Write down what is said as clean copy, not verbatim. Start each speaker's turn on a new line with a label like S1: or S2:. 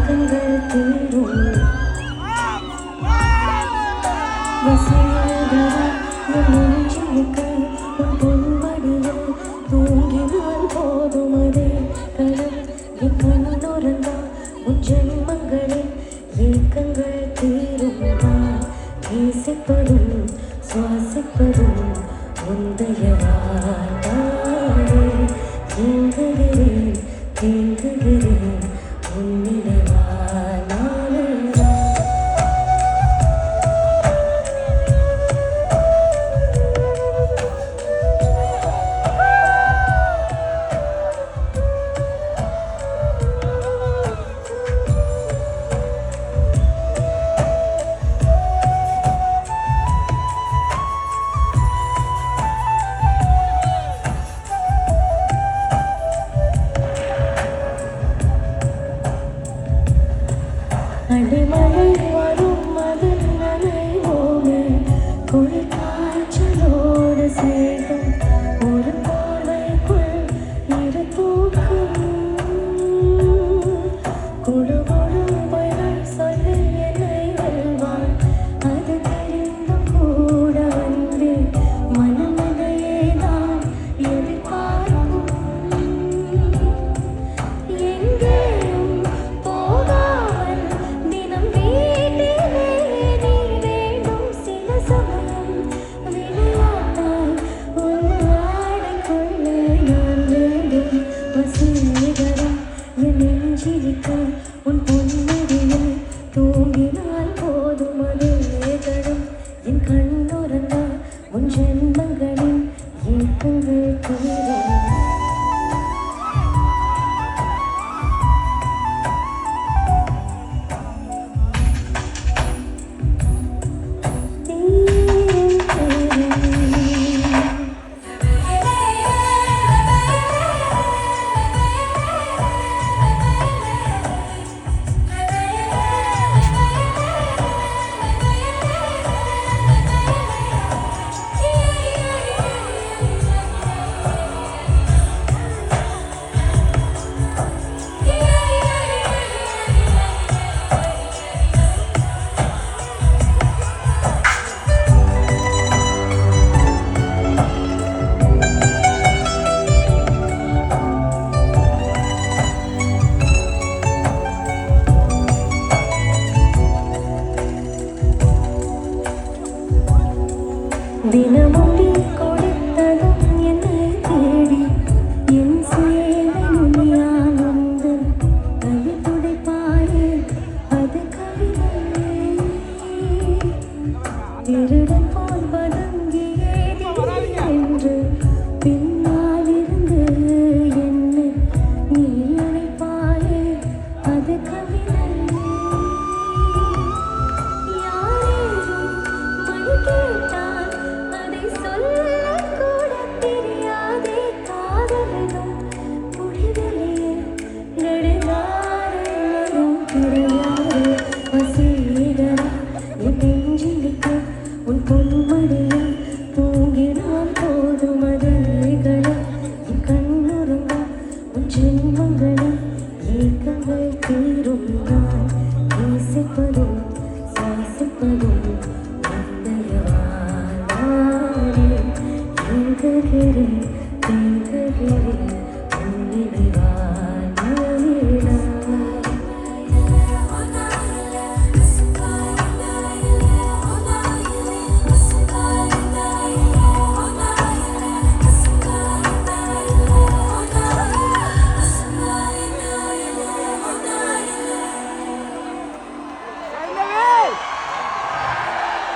S1: ஏக்கங்கள் தீரும் வசீகரா என் நெஞ்சிலுக்கு உன் பொன்மடியில் தூங்கினால் போதும் அதே கணம் என் கண்ணுறந்தா உன் ஜென்மங்களின் ஏக்கங்கள் தீரும் நான் நேசிப்பதும் சுவாசிப்பதும் உந்தயவாய் நானே ஏங்குகிறேன் தேங்குகிறேன் உன்னிடவாய் நானே அடிமழை வரும் அது நனைவோமே குளிர் காய்ச்சலோடு சேரும் ஒரு போர்வைக்குள் இரு தூக்கம் கொடுகொடும் பொய்கள் சொல்லி என்னை வெல்வான் அது தெரிந்தும் கூட வந்து மனமதையே தான் எதிர்பார்க்கும் எங்கேயும் போகாமல் தினம் வீட்டிலே நீ வேண்டும் சில சமயம் விளையாட்டாய் உன் ஆடைக்குள்ளே நான் வேண்டும் வசீகரா என் நெஞ்சிலிக்க உன் பொன்மடியில் தூங்கினால் போதும் அதே கணம் என் கண்ணுறந்தா உன் ஜென்மங்களின் ஏக்கங்கள் தீரும் தினமும் நீ கொடுத்ததும் என்னை தேடி என் சேவை யான் வந்து கவி துடைப்பாயே அது கவிதை திருடன் போல் பதம்